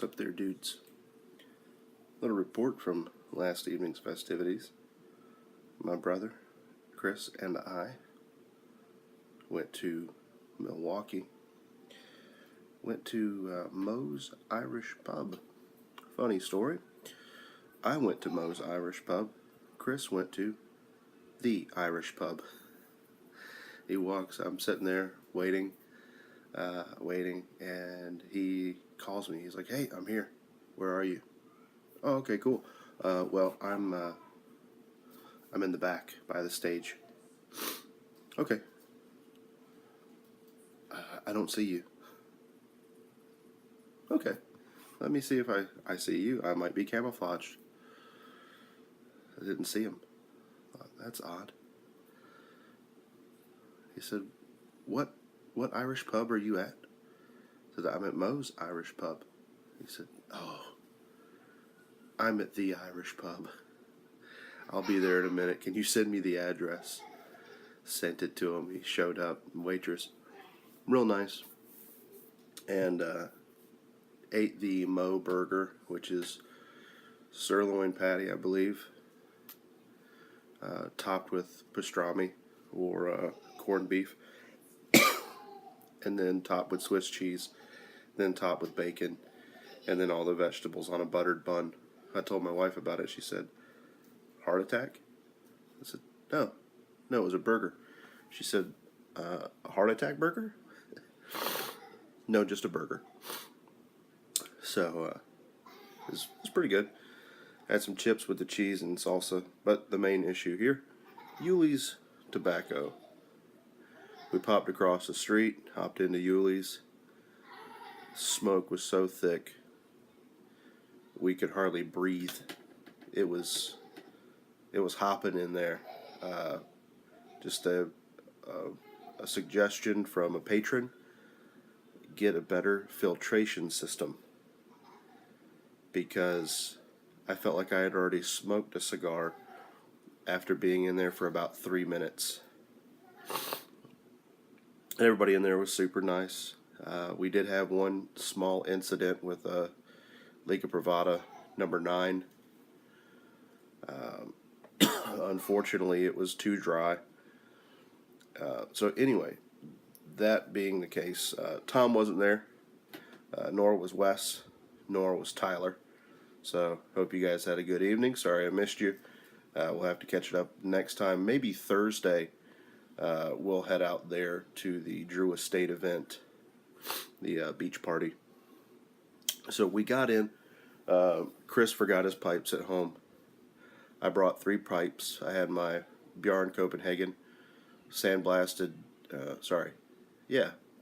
What's up there, dudes? Little report from last evening's festivities. My brother, Chris, and I went to Milwaukee. Went to Moe's Irish Pub. Funny story. I went to Moe's Irish Pub. Chris went to the Irish Pub. He walks, I'm sitting there waiting, and he calls me. He's like, "Hey, I'm here. Where are you?" "Oh, okay, cool. Well, I'm in the back by the stage." "Okay. I don't see you." "Okay. Let me see if I see you. I might be camouflaged." I didn't see him. That's odd. He said, What Irish pub are you at?" I said, "I'm at Moe's Irish Pub." He said, "Oh, I'm at the Irish Pub. I'll be there in a minute. Can you send me the address?" Sent it to him. He showed up. Waitress, real nice. And ate the Moe burger, which is sirloin patty, I believe, topped with pastrami or corned beef, and then topped with Swiss cheese, then topped with bacon, and then all the vegetables on a buttered bun. I told my wife about it. She said, "Heart attack?" I said, No, it was a burger." She said, "A heart attack burger?" "No, just a burger." So it was pretty good. Had some chips with the cheese and salsa, but the main issue here, Uhle's tobacco. We popped across the street, hopped into Uhle's. Smoke was so thick we could hardly breathe. It was hopping in there. Just a suggestion from a patron: get a better filtration system, because I felt like I had already smoked a cigar after being in there for about 3 minutes. And everybody in there was super nice. We did have one small incident with Liga Privada number 9. Unfortunately, it was too dry. So anyway, that being the case, Tom wasn't there, nor was Wes, nor was Tyler. So hope you guys had a good evening. Sorry I missed you. We'll have to catch it up next time. Maybe Thursday we'll head out there to the Drew Estate event, the beach party. So we got in. Chris forgot his pipes at home. I brought 3 pipes. I had my Bjarne Copenhagen sandblasted,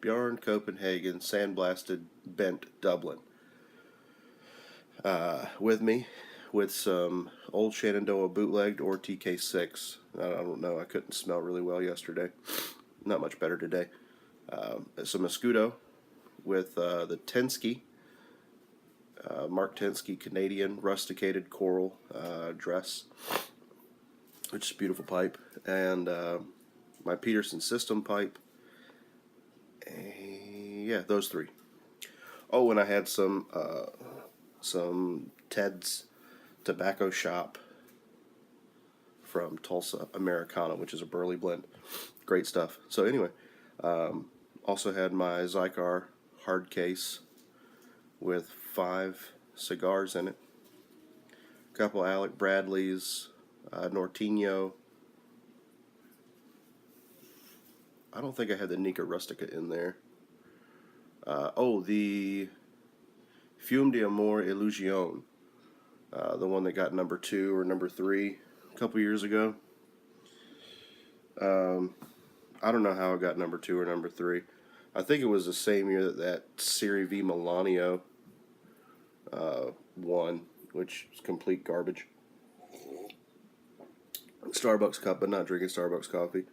Bjarne Copenhagen sandblasted bent Dublin with me, with some Old Shenandoah bootlegged or TK6. I don't know. I couldn't smell really well yesterday. Not much better today. Some Escudo with the Tensky, Mark Tensky Canadian rusticated coral dress, which is a beautiful pipe, and my Peterson System pipe. Yeah, those 3. Oh, and I had some Ted's Tobacco Shop from Tulsa Americana, which is a burley blend. Great stuff. So anyway, also had my Zycar hard case with 5 cigars in it. A couple Alec Bradley's, Norteño. I don't think I had the Nica Rustica in there. The Fume de Amor Illusion, the one that got number 2 or number 3 a couple years ago. I don't know how it got number 2 or number 3. I think it was the same year that Serie V Milanio won, which is complete garbage. Starbucks cup, but not drinking Starbucks coffee.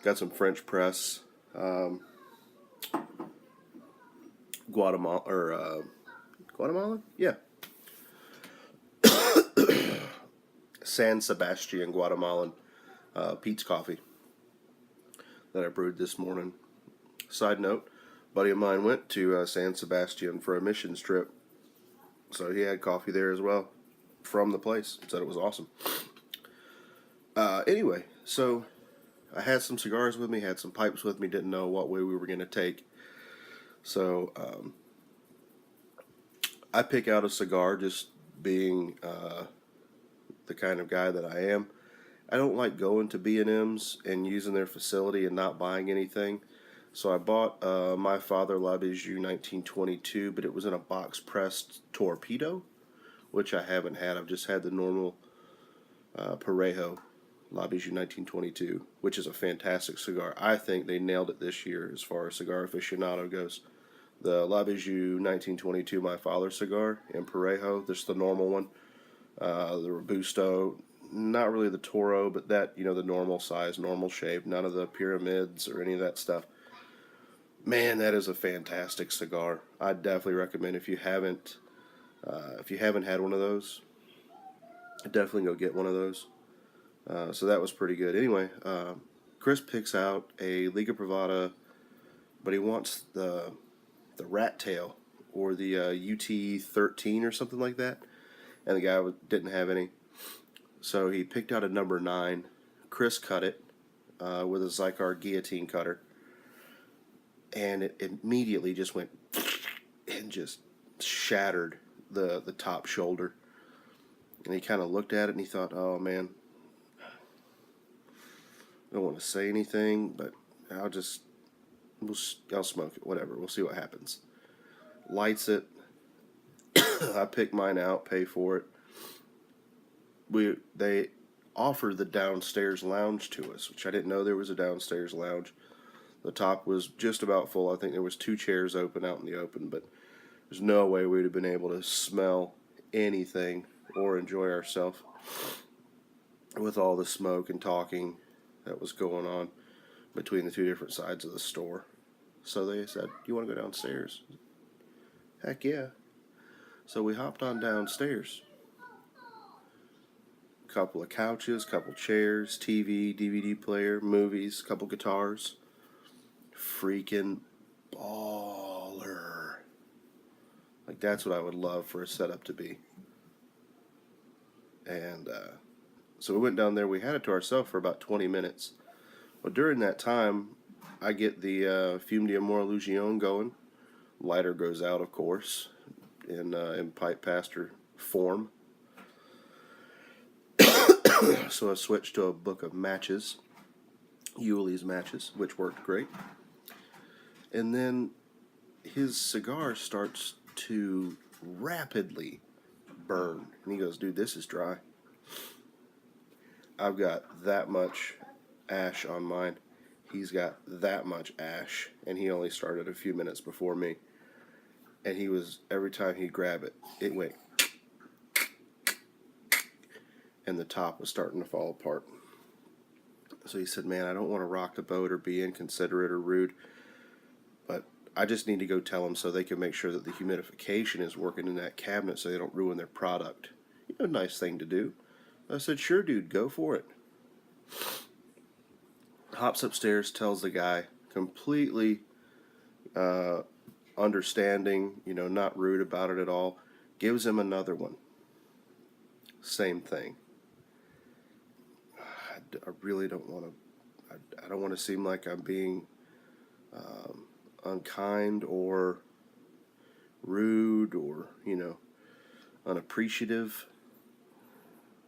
Got some French press, Guatemalan? Yeah. San Sebastian Guatemalan Pete's coffee that I brewed this morning. Side note, a buddy of mine went to San Sebastian for a missions trip So he had coffee there as well from the place. Said it was awesome. Anyway, so I had some cigars with me, had some pipes with me, didn't know what way we were going to take. So I pick out a cigar, just being the kind of guy that I am. I don't like going to B&M's and using their facility and not buying anything. So I bought My Father La Bijou 1922, but it was in a box pressed torpedo, which I haven't had. I've just had the normal Parejo La Bijou 1922, which is a fantastic cigar. I think they nailed it this year as far as cigar aficionado goes. The La Bijou 1922 My Father cigar in Parejo, this is the normal one. The Robusto, not really the Toro, but that, the normal size, normal shape, none of the pyramids or any of that stuff. Man, that is a fantastic cigar. I definitely recommend if you haven't had one of those, definitely go get one of those. So that was pretty good. Anyway, Chris picks out a Liga Privada, but he wants the rat tail or the UT13 or something like that, and the guy didn't have any. So he picked out a number 9. Chris cut it with a Zycar guillotine cutter, and it immediately just went and just shattered the top shoulder. And he kind of looked at it and he thought, oh man, I don't want to say anything, but I'll smoke it, whatever. We'll see what happens. Lights it. I pick mine out, pay for it. They offered the downstairs lounge to us, which I didn't know there was a downstairs lounge. The top was just about full. I think there was 2 chairs open out in the open, but there's no way we'd have been able to smell anything or enjoy ourselves with all the smoke and talking that was going on between the 2 different sides of the store. So they said, you want to go downstairs? Heck yeah. So we hopped on downstairs. Couple of couches, couple chairs, TV, DVD player, movies, couple guitars. Freaking baller. Like, that's what I would love for a setup to be. And so we went down there. We had it to ourselves for about 20 minutes. Well, during that time, I get the Fume d'Amour Illusion going. Lighter goes out, of course, in pipe pastor form. So I switched to a book of matches, Uhle's matches, which worked great. And then his cigar starts to rapidly burn. And he goes, dude, this is dry. I've got that much ash on mine. He's got that much ash, and he only started a few minutes before me. And he was, every time he'd grab it, it went, and the top was starting to fall apart. So he said, man, I don't want to rock the boat or be inconsiderate or rude, but I just need to go tell them so they can make sure that the humidification is working in that cabinet so they don't ruin their product. Nice thing to do. I said, sure, dude, go for it. Hops upstairs, tells the guy, completely understanding, not rude about it at all. Gives him another one. Same thing. I really don't want to. I don't want to seem like I'm being unkind or rude or unappreciative.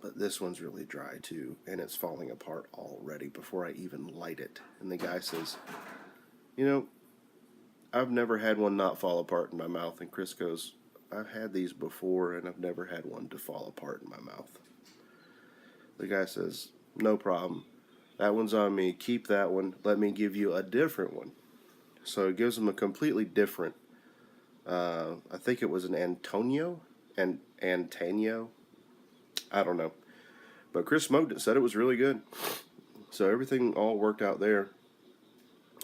But this one's really dry too, and it's falling apart already before I even light it. And the guy says, I've never had one not fall apart in my mouth. And Chris goes, I've had these before, and I've never had one to fall apart in my mouth. The guy says, no problem. That one's on me. Keep that one. Let me give you a different one. So it gives him a completely different, I think it was an Antonio? I don't know. But Chris smoked it, said it was really good. So everything all worked out there.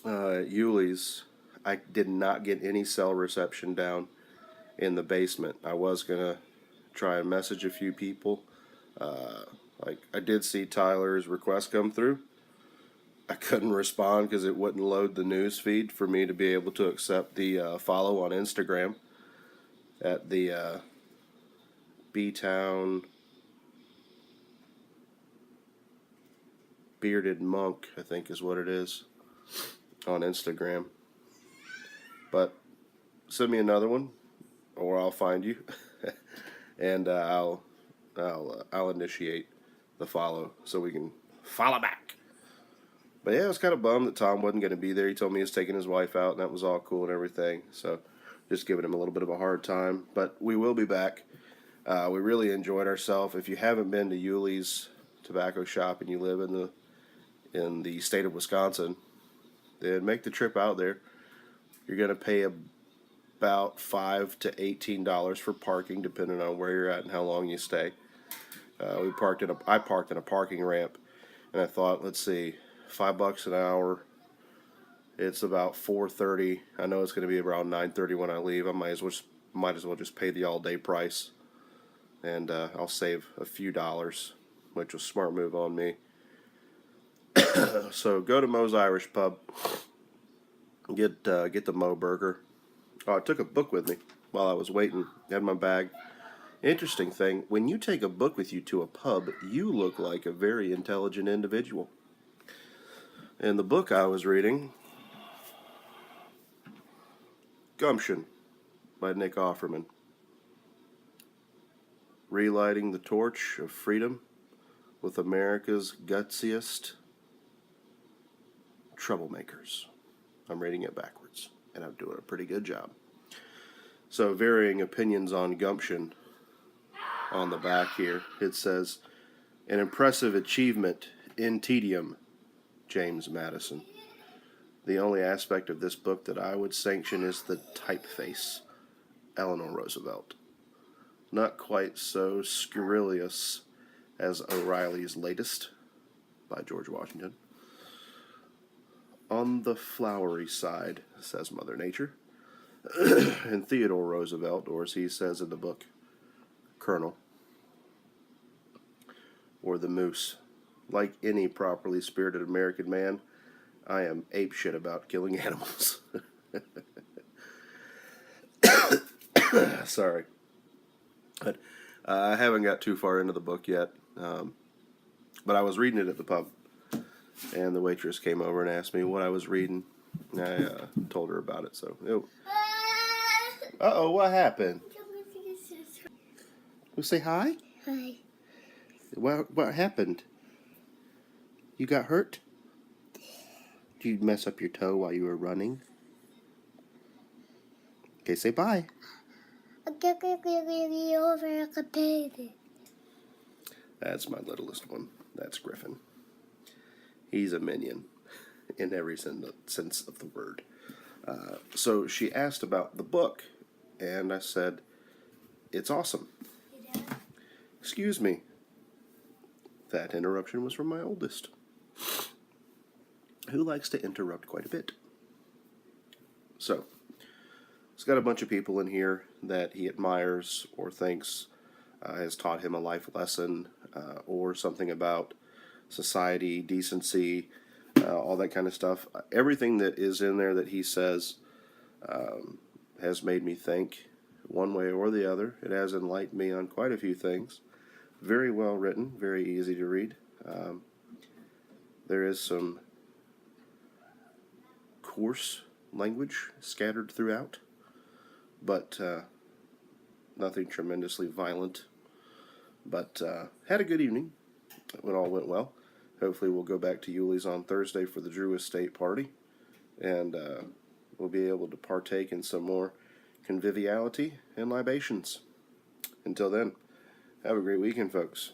Uhle's, I did not get any cell reception down in the basement. I was going to try and message a few people. I did see Tyler's request come through. I couldn't respond because it wouldn't load the news feed for me to be able to accept the follow on Instagram at the B-Town Bearded Monk, I think is what it is, on Instagram. But send me another one, or I'll find you, and I'll initiate the follow so we can follow back. But yeah, I was kind of bummed that Tom wasn't going to be there. He told me he was taking his wife out, and that was all cool and everything. So just giving him a little bit of a hard time. But we will be back. We really enjoyed ourselves. If you haven't been to Uhle's Tobacco Shop and you live in the state of Wisconsin, then make the trip out there. You're going to pay about $5 to $18 for parking, depending on where you're at and how long you stay. I parked in a parking ramp, and I thought, let's see, $5 an hour. It's about 4:30. I know it's going to be around 9:30 when I leave. I might as well just pay the all-day price, and I'll save a few dollars, which was a smart move on me. So go to Moe's Irish Pub. Get the Moe burger. Oh, I took a book with me while I was waiting. Had my bag. Interesting thing, when you take a book with you to a pub, you look like a very intelligent individual. And the book I was reading, Gumption by Nick Offerman. Relighting the torch of freedom with America's gutsiest troublemakers. I'm reading it backwards, and I'm doing a pretty good job. So, varying opinions on gumption on the back here. It says, an impressive achievement in tedium, James Madison. The only aspect of this book that I would sanction is the typeface, Eleanor Roosevelt. Not quite so scurrilous as O'Reilly's latest, by George Washington. On the flowery side, says Mother Nature. And Theodore Roosevelt, or as he says in the book, Colonel, or the Moose. Like any properly spirited American man, I am apeshit about killing animals. Sorry. But I haven't got too far into the book yet. But I was reading it at the pub, and the waitress came over and asked me what I was reading. And I told her about it. So, uh-oh, what happened? You say hi? Hi. What happened? You got hurt? Did you mess up your toe while you were running? Okay, say bye. That's my littlest one. That's Griffin. He's a minion in every sense of the word. So she asked about the book, and I said, it's awesome. Excuse me. That interruption was from my oldest, who likes to interrupt quite a bit. So, he's got a bunch of people in here that he admires or thinks has taught him a life lesson or something about society, decency, all that kind of stuff. Everything that is in there that he says has made me think one way or the other. It has enlightened me on quite a few things. Very well written, very easy to read. There is some coarse language scattered throughout, but nothing tremendously violent. But had a good evening. It all went well. Hopefully we'll go back to Uhle's on Thursday for the Drew Estate party, and we'll be able to partake in some more conviviality and libations. Until then, have a great weekend, folks.